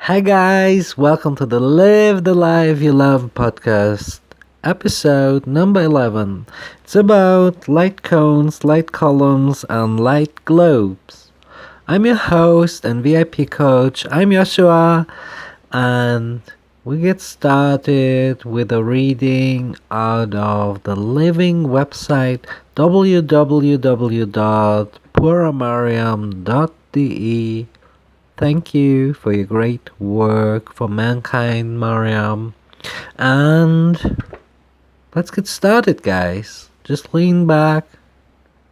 Hi guys, welcome to the Live the Life You Love podcast, episode number 11. It's about light cones, light columns, and light globes. I'm your host and VIP coach. I'm Yoshua, and we get started with a reading out of the living website www.maryam.de. Thank you for your great work for mankind, Maryam. And let's get started, guys. Just lean back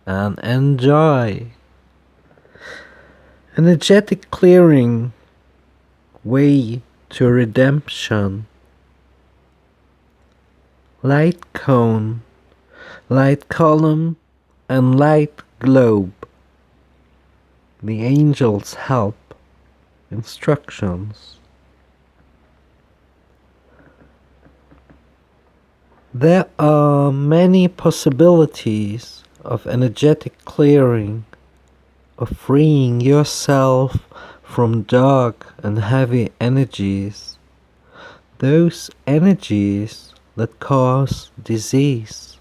and enjoy. Energetic clearing, way to redemption. Light cone, light column, and light globe. The angels help. Instructions. There are many possibilities of energetic clearing, of freeing yourself from dark and heavy energies, those energies that cause disease.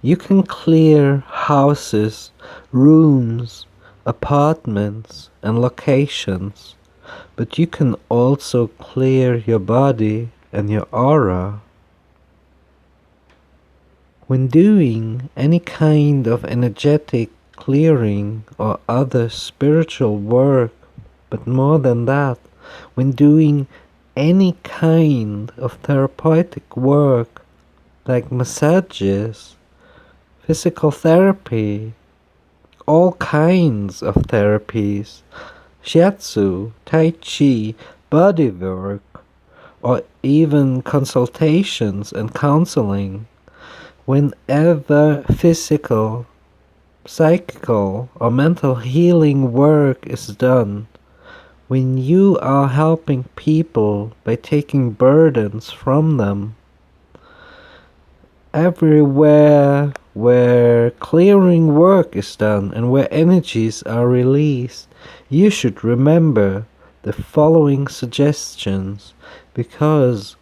You can clear houses, rooms, apartments and locations, but you can also clear your body and your aura. When doing any kind of energetic clearing or other spiritual work, but more than that, when doing any kind of therapeutic work like massages, physical therapy, all kinds of therapies, shiatsu, tai chi, bodywork, or even consultations and counseling, whenever physical, psychical, or mental healing work is done, when you are helping people by taking burdens from them, everywhere where clearing work is done and where energies are released, you should remember the following suggestions because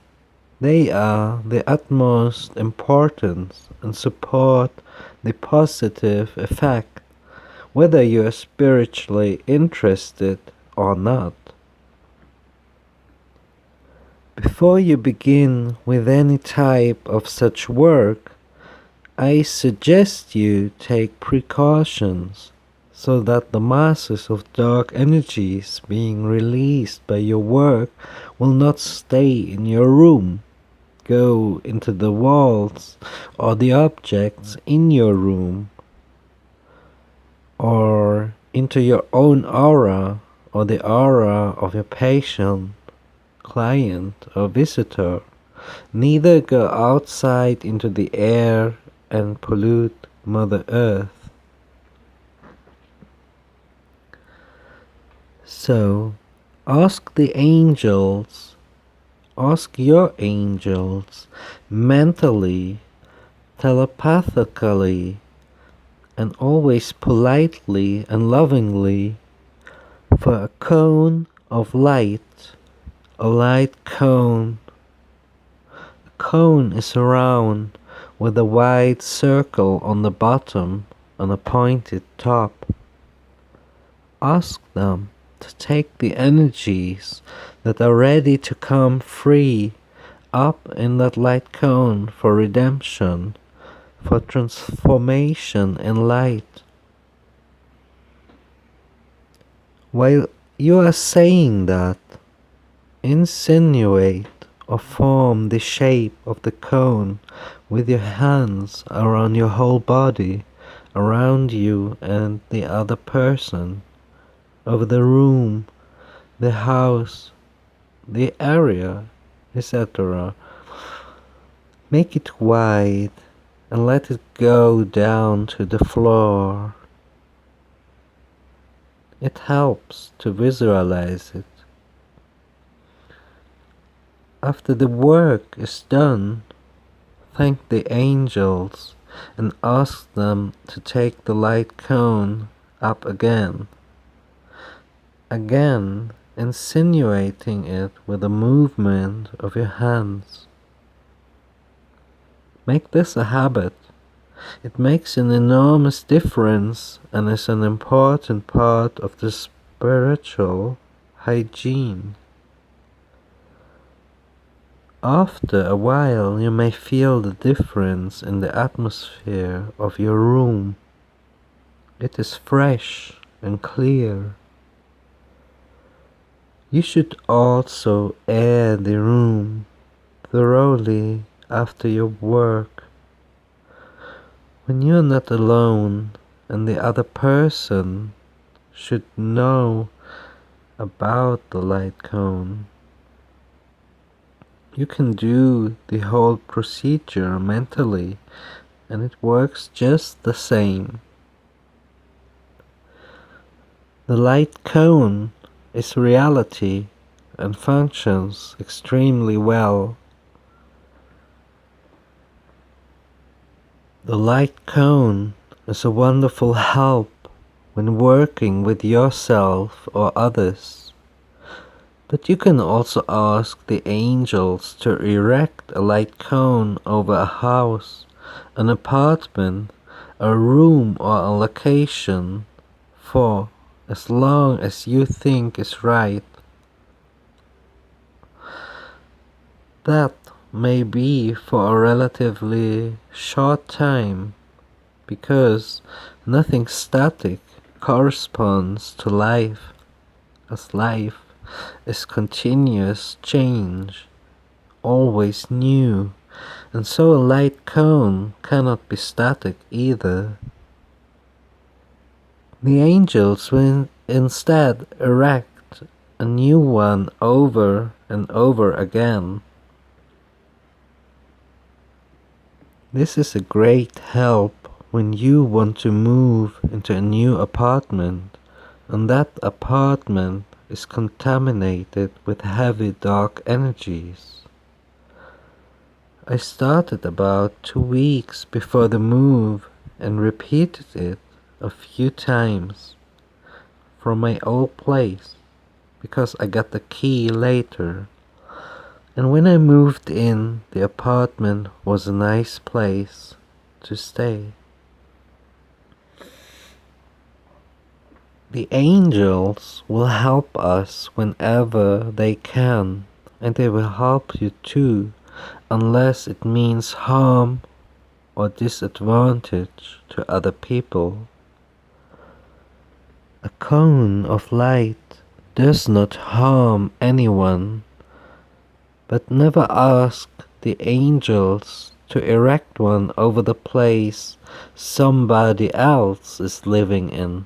they are the utmost importance and support the positive effect, whether you are spiritually interested or not. Before you begin with any type of such work, I suggest you take precautions so that the masses of dark energies being released by your work will not stay in your room, go into the walls or the objects in your room, or into your own aura or the aura of your patient, client, or visitor. Neither go outside into the air and pollute Mother Earth. So, ask your angels, mentally, telepathically, and always politely and lovingly, for a cone of light, a light cone. A cone is round with a wide circle on the bottom and a pointed top. Ask them to take the energies that are ready to come free up in that light cone for redemption, for transformation in light. While you are saying that, insinuate or form the shape of the cone with your hands around your whole body, around you and the other person, over the room, the house, the area, etc. Make it wide and let it go down to the floor. It helps to visualize it. After the work is done, thank the angels and ask them to take the light cone up again. Again, insinuating it with a movement of your hands. Make this a habit. It makes an enormous difference and is an important part of the spiritual hygiene. After a while, you may feel the difference in the atmosphere of your room. It is fresh and clear. You should also air the room thoroughly after your work. When you're not alone and the other person should know about the light cone, you can do the whole procedure mentally and it works just the same. The light cone is reality and functions extremely well. The light cone is a wonderful help when working with yourself or others. But you can also ask the angels to erect a light cone over a house, an apartment, a room or a location for as long as you think is right. That may be for a relatively short time, because nothing static corresponds to life, as life is continuous change, always new, and so a light cone cannot be static either. The angels will instead erect a new one over and over again. This is a great help when you want to move into a new apartment and that apartment is contaminated with heavy dark energies. I started about 2 weeks before the move and repeated it a few times from my old place because I got the key later. And when I moved in, the apartment was a nice place to stay. The angels will help us whenever they can, and they will help you too, unless it means harm or disadvantage to other people. A cone of light does not harm anyone, but never ask the angels to erect one over the place somebody else is living in,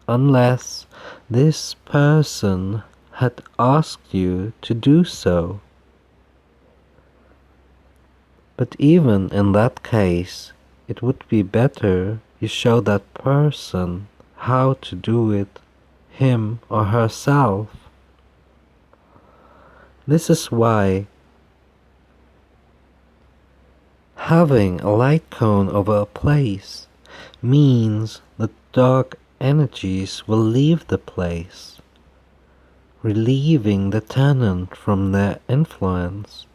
unless this person had asked you to do so. But even in that case, it would be better you show that person how to do it, him or herself. This is why having a light cone over a place means that dark energies will leave the place, relieving the tenant from their influence.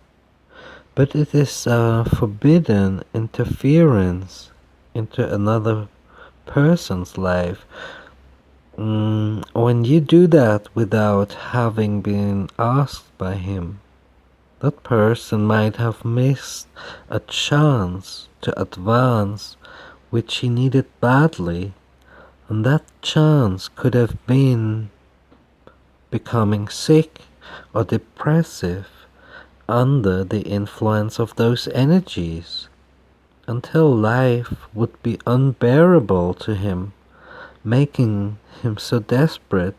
But it is a forbidden interference into another person's life. When you do that without having been asked by him, that person might have missed a chance to advance which he needed badly, and that chance could have been becoming sick or depressive under the influence of those energies, until life would be unbearable to him, making him so desperate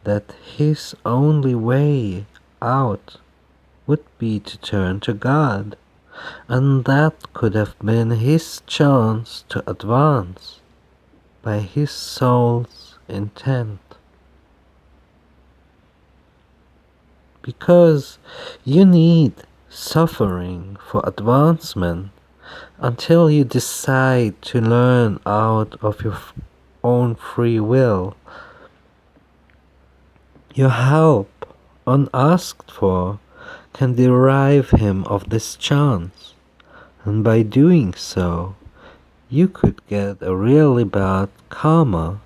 that his only way out would be to turn to God, and that could have been his chance to advance by his soul's intent. Because you need suffering for advancement until you decide to learn out of your own free will. Your help, unasked for, can deprive him of this chance, and by doing so, you could get a really bad karma.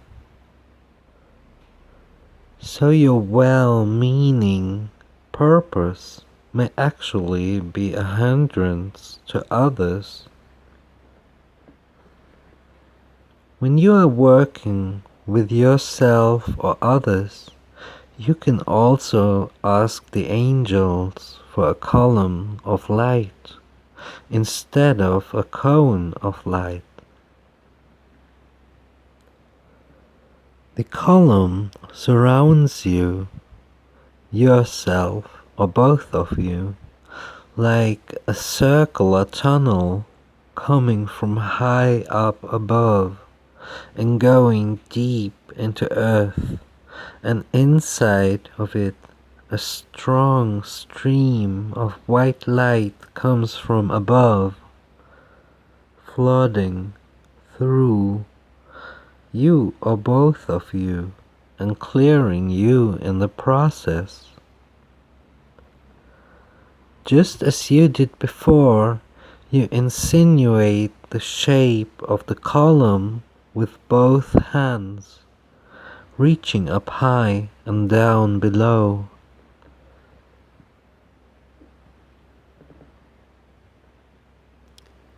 So your well-meaning purpose may actually be a hindrance to others. When you are working with yourself or others, you can also ask the angels for a column of light instead of a cone of light. The column surrounds you, yourself, or both of you, like a circular tunnel coming from high up above and going deep into earth, and inside of it a strong stream of white light comes from above, flooding through you or both of you and clearing you in the process. Just as you did before, you insinuate the shape of the column with both hands, reaching up high and down below.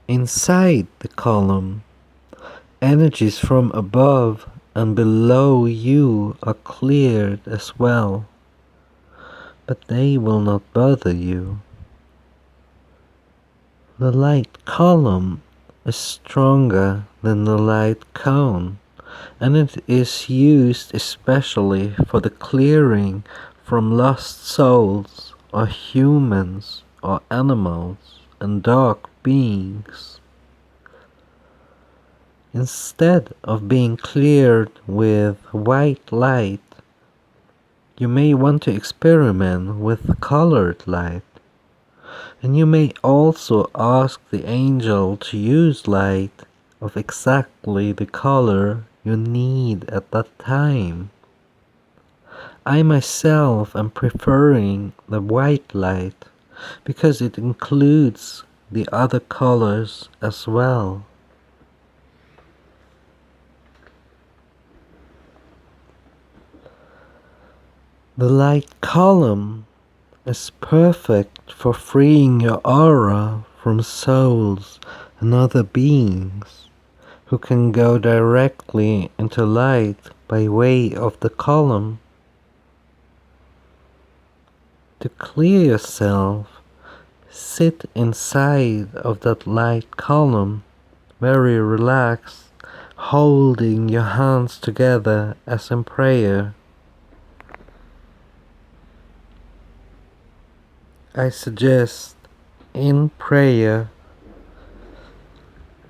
Inside the column, energies from above and below you are cleared as well, but they will not bother you. The light column is stronger than the light cone, and it is used especially for the clearing from lost souls or humans or animals and dark beings. Instead of being cleared with white light, you may want to experiment with colored light, and you may also ask the angel to use light of exactly the color you need at that time. I myself am preferring the white light because it includes the other colors as well. The light column is perfect for freeing your aura from souls and other beings who can go directly into light by way of the column. To clear yourself, sit inside of that light column, very relaxed, holding your hands together as in prayer. I suggest in prayer,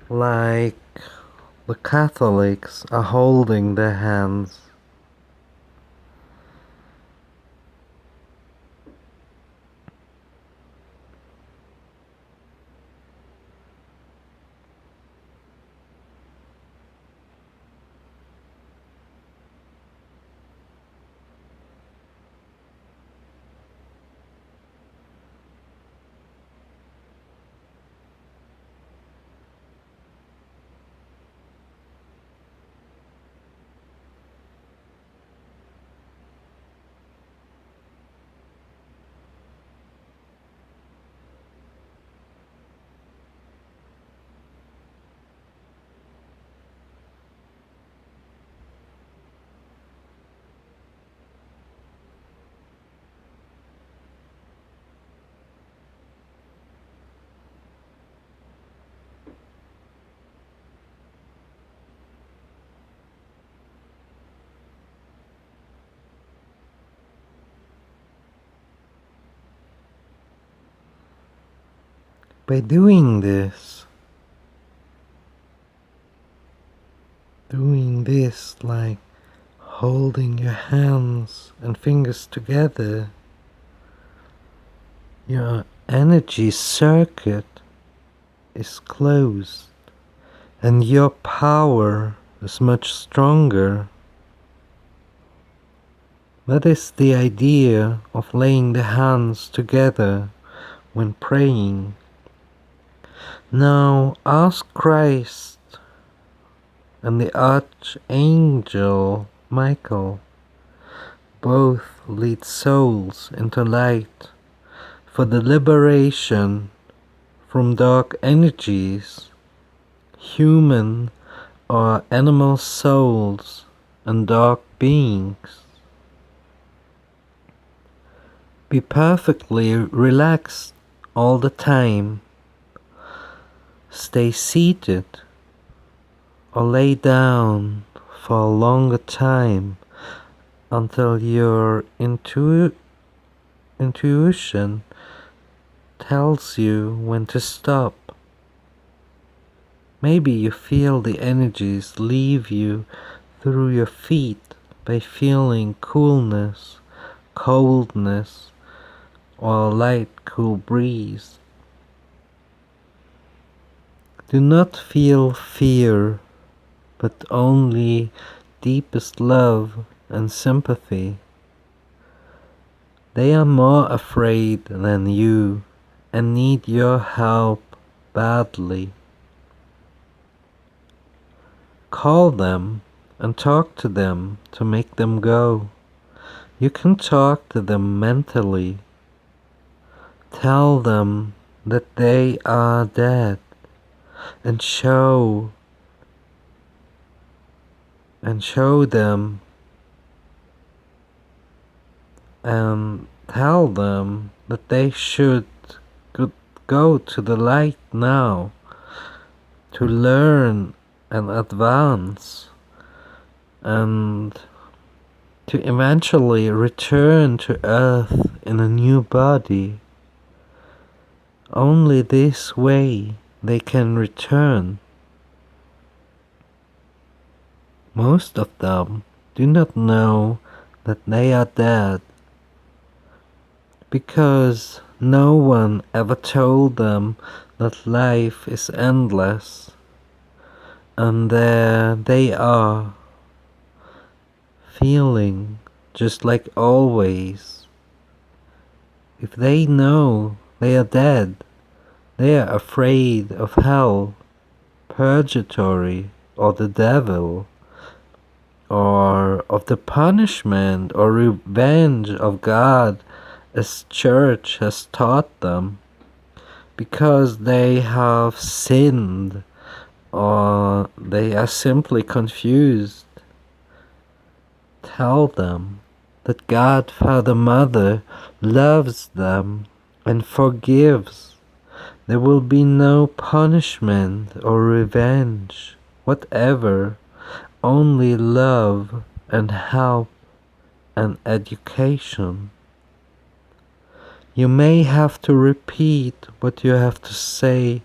like the Catholics are holding their hands. By doing this like holding your hands and fingers together, your energy circuit is closed and your power is much stronger. That is the idea of laying the hands together when praying. Now ask Christ and the Archangel Michael, both lead souls into light, for the liberation from dark energies, human or animal souls, and dark beings. Be perfectly relaxed all the time. Stay seated or lay down for a longer time until your intuition tells you when to stop. Maybe you feel the energies leave you through your feet by feeling coolness, coldness, or a light cool breeze. Do not feel fear, but only deepest love and sympathy. They are more afraid than you and need your help badly. Call them and talk to them to make them go. You can talk to them mentally. Tell them that they are dead and show them and tell them that they should go to the light now to learn and advance and to eventually return to earth in a new body. Only this way they can return. Most of them do not know that they are dead because no one ever told them that life is endless, and there they are, feeling just like always. If they know they are dead, they are afraid of hell, purgatory, or the devil, or of the punishment or revenge of God as church has taught them, because they have sinned or they are simply confused. Tell them that God, Father, Mother loves them and forgives. There will be no punishment or revenge, whatever, only love and help and education. You may have to repeat what you have to say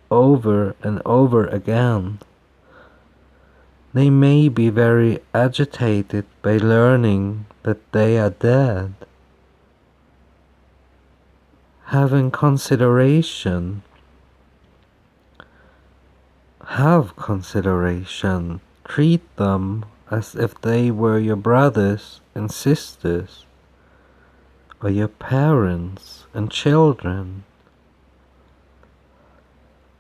over and over again. They may be very agitated by learning that they are dead. Have consideration. Treat them as if they were your brothers and sisters, or your parents and children.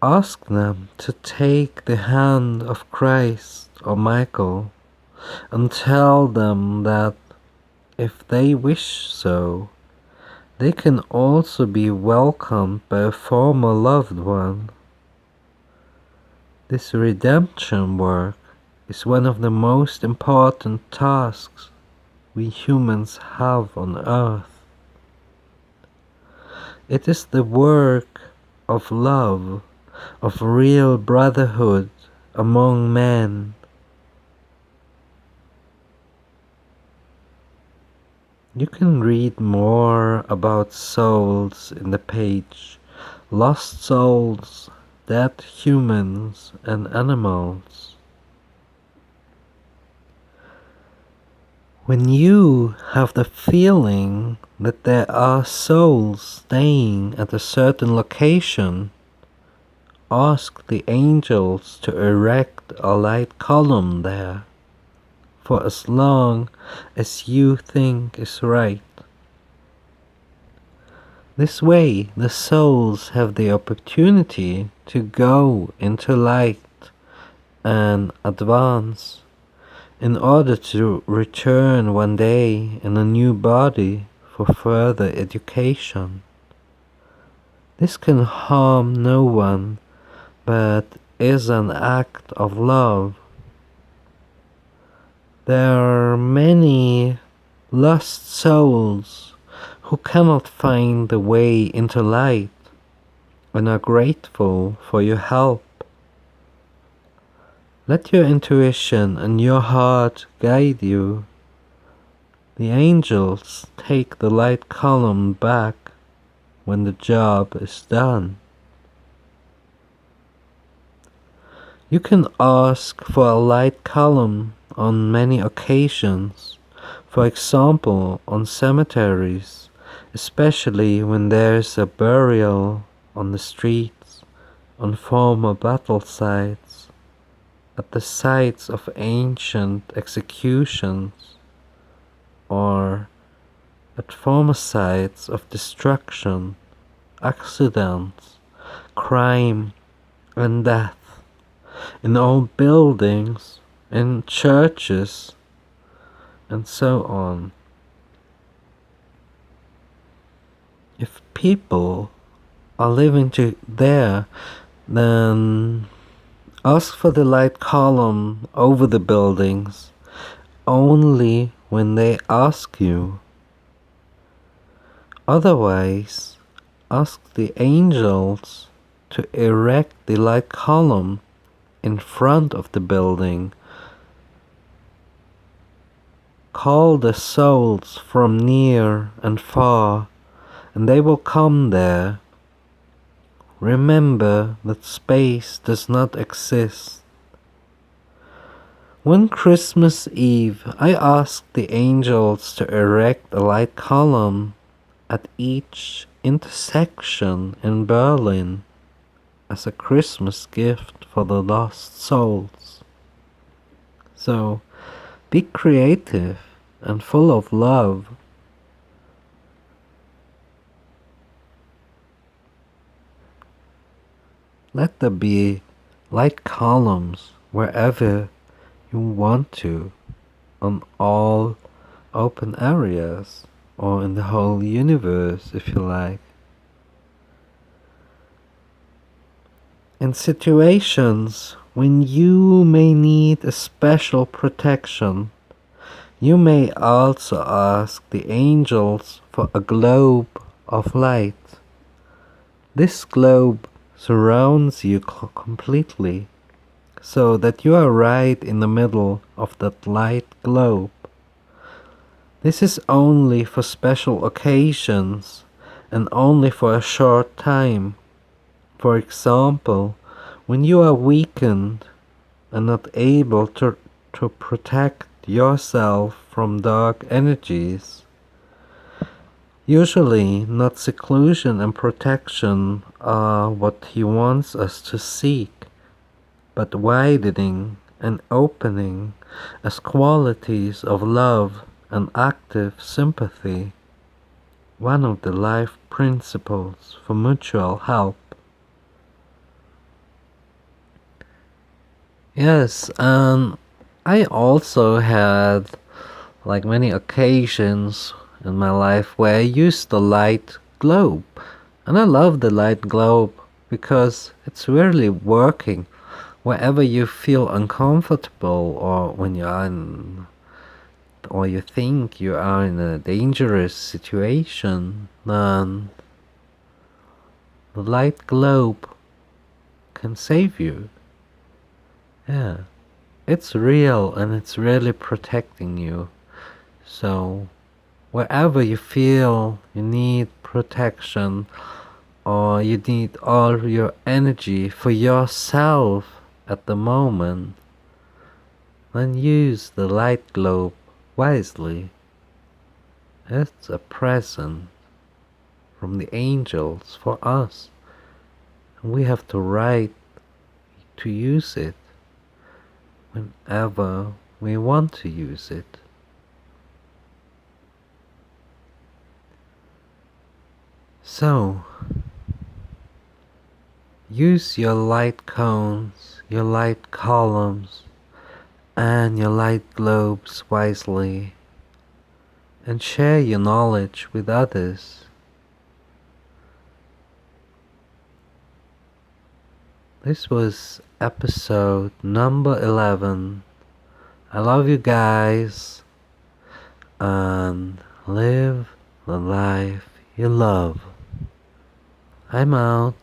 Ask them to take the hand of Christ or Michael and tell them that if they wish so, they can also be welcomed by a former loved one. This redemption work is one of the most important tasks we humans have on earth. It is the work of love, of real brotherhood among men. You can read more about souls in the page Lost Souls, Dead Humans and Animals. When you have the feeling that there are souls staying at a certain location, ask the angels to erect a light column there for as long as you think is right. This way, the souls have the opportunity to go into light and advance in order to return one day in a new body for further education. This can harm no one, but is an act of love. There are many lost souls who cannot find the way into light and are grateful for your help. Let your intuition and your heart guide you. The angels take the light column back when the job is done. You can ask for a light column on many occasions, for example on cemeteries, especially when there's a burial on the streets, on former battle sites, at the sites of ancient executions, or at former sites of destruction, accidents, crime, and death, in old buildings, in churches, and so on. If people are living there, then ask for the light column over the buildings only when they ask you. Otherwise, ask the angels to erect the light column in front of the building. Call the souls from near and far, and they will come there. Remember that space does not exist. One Christmas Eve, I asked the angels to erect a light column at each intersection in Berlin as a Christmas gift for the lost souls. So, be creative and full of love. Let there be light columns wherever you want to, on all open areas, or in the whole universe if you like. In situations when you may need a special protection, you may also ask the angels for a globe of light. This globe surrounds you completely, so that you are right in the middle of that light globe. This is only for special occasions and only for a short time. For example, when you are weakened and not able to protect yourself from dark energies. Usually, not seclusion and protection are what he wants us to seek, but widening and opening as qualities of love and active sympathy, one of the life principles for mutual help. Yes, and I also had many occasions in my life where I used the light globe. And I love the light globe because it's really working wherever you feel uncomfortable, or when you are in, or you think you are in a dangerous situation, then the light globe can save you. Yeah, it's real and it's really protecting you. So wherever you feel you need protection, or you need all your energy for yourself at the moment, then use the light globe wisely. It's a present from the angels for us, and we have the right to use it whenever we want to use it. So, use your light cones, your light columns, and your light globes wisely, and share your knowledge with others. This was episode number 11. I love you guys, and live the life you love. I'm out.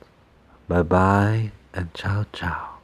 Bye bye and ciao ciao.